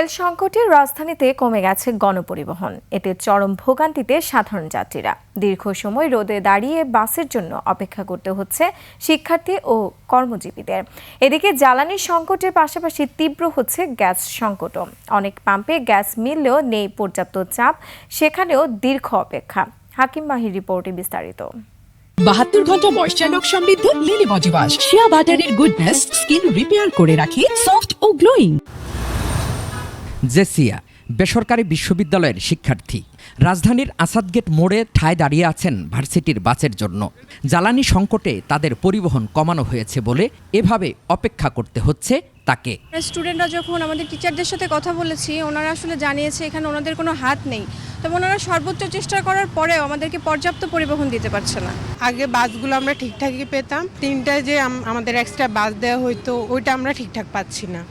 তেল সংকটে রাজধানীতে কমে গেছে গণপরিবহন। এতে চরম ভোগান্তিতে সাধারণ যাত্রীরা। দীর্ঘ সময় রোদে দাঁড়িয়ে বাসের জন্য অপেক্ষা করতে হচ্ছে শিক্ষার্থী ও কর্মজীবীদের। এদিকে জ্বালানি সংকটের পাশাপাশি তীব্র হচ্ছে গ্যাস সংকটও। অনেক পাম্পে গ্যাস মিললেও নেই পর্যাপ্ত চাপ, সেখানেও দীর্ঘ অপেক্ষা। হাকিম মাহির রিপোর্টে বিস্তারিত। 72 ঘন্টা ময়েশ্চার লক সমৃদ্ধ লিলি বডি ওয়াশ শিয়া বাটারের গুডনেস স্কিন রিপেয়ার করে রাখে সফট ও গ্লোয়িং। জেসিয়া বেসরকারি বিশ্ববিদ্যালয়ের শিক্ষার্থী। রাজধানীর আসাদগেট মোড়ে ঠায় দাঁড়িয়ে আছেন ভার্সিটির বাসের জন্য। জ্বালানি সংকটে তাদের পরিবহন কমানো হয়েছে বলে এভাবে অপেক্ষা করতে হচ্ছে তাকে। স্টুডেন্টরা যখন আমাদের টিচারদের সাথে কথা বলেছি, ওনারা আসলে জানিয়েছে এখানে ওনাদের কোনো হাত নেই। তবে ওনারা সর্বোচ্চ চেষ্টা করার পরেও আমাদেরকে পর্যাপ্ত পরিবহন দিতে পারছে না। আগে বাসগুলো আমরা ঠিকঠাকই পেতাম, 3টায় যে আমাদের এক্সট্রা বাস দেওয়া হইতো ওইটা আমরা ঠিকঠাক পাচ্ছি না।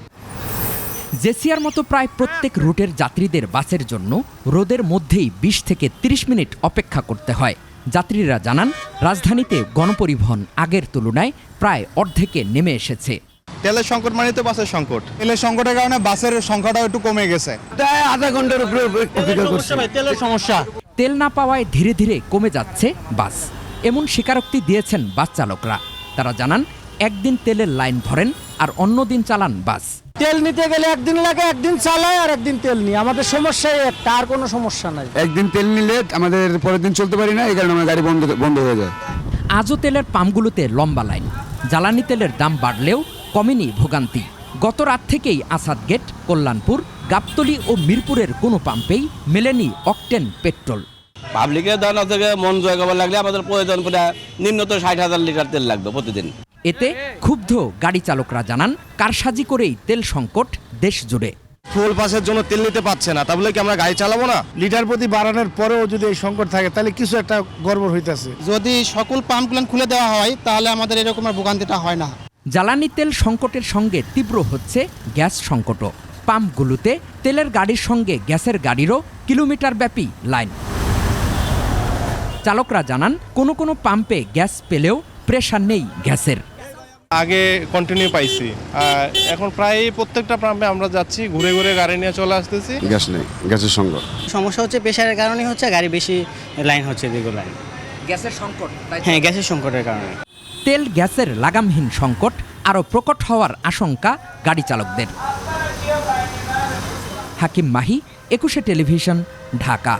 জেসিয়ার মতো প্রায় প্রত্যেক রুটের যাত্রীদের বাসের জন্য রোদের মধ্যেই 20 থেকে 30 মিনিট অপেক্ষা করতে হয়। যাত্রীরা জানান, রাজধানীতে গণপরিবহন আগের তুলনায় প্রায় অর্ধেকে নেমে এসেছে। তেলের সংকট মানে তো বাসের সংকট। তেলের সংকটের কারণে বাসের সংখ্যাটাও একটু কমে গেছে। প্রায় আধা ঘন্টার উপরে অপেক্ষা করছি। তেলের সমস্যা। তেল না পাওয়ায় ধীরে ধীরে কমে যাচ্ছে বাস, এমন স্বীকারোক্তি দিয়েছেন বাস চালকরা। তারা জানান, একদিন তেলের লাইন ধরেন আর অন্য দিন চালান বাস। তেল নিতে গেলে একদিন লাগে, একদিন চালায় আর একদিন তেল নিই। আমাদের সমস্যাই একটা, আর কোনো সমস্যা নাই। একদিন তেল নিলে আমাদের পরের দিন চলতে পারি না, এই কারণে আমার গাড়ি বন্ধ হয়ে যায়। আজও তেলের পাম্পগুলোতে লম্বা লাইন। জ্বালানি তেলের দাম বাড়লেও কমেনি ভোগান্তি। গত রাত থেকেই আসাদগেট, কল্যাণপুর, গাবতলী ও মিরপুরের কোনো পাম্পেই মেলেনি অকটেন পেট্রোল। পাবলিকের ধারণা থেকে মন জয় করবার লাগলে আমাদের প্রয়োজন প্রায় নিম্নত 60,000 লিটার তেল লাগবে প্রতিদিন। এতে ক্ষুব্ধ গাড়ি চালকরা জানান, কারসাজি করেই তেল সংকট দেশ জুড়ে। ফুল পাসের জন্য তেল নিতে পারছে না, তা বলে কি আমরা গাড়ি চালাবো না? লিটার প্রতি বাড়ানোর পরেও যদি এই সংকট থাকে তাহলে কিছু একটা গড়বড় হইতেছে। যদি সকল পাম্পগুলো খুলে দেওয়া হয় তাহলে আমাদের এরকম আর ভোগান্তিটা হয় না। জ্বালানি তেল সংকটের সঙ্গে তীব্র হচ্ছে গ্যাস সংকটও। পাম্পগুলোতে তেলের গাড়ির সঙ্গে গ্যাসের গাড়িরও কিলোমিটার ব্যাপী লাইন। চালকরা জানান, কোনো কোনো পাম্পে গ্যাস পেলেও প্রেসার নেই গ্যাসের। আগে কন্টিনিউ পাইছি, আর এখন প্রায় প্রত্যেকটা পাম্পে আমরা যাচ্ছি, ঘুরে ঘুরে গাড়ি নিয়ে চলে আসতেছি। গ্যাস নেই, গ্যাসের সংকট। সমস্যা হচ্ছে প্রেসারের কারণেই হচ্ছে, গাড়ি বেশি লাইন হচ্ছে, দীর্ঘ লাইন। গ্যাসের সংকট? হ্যাঁ, গ্যাসের সংকটের কারণে। তেল গ্যাসের লাগামহীন সংকট আরও প্রকট হওয়ার আশঙ্কা গাড়ি চালকদের। হাকিম মাহি, 21 টেলিভিশন, ঢাকা।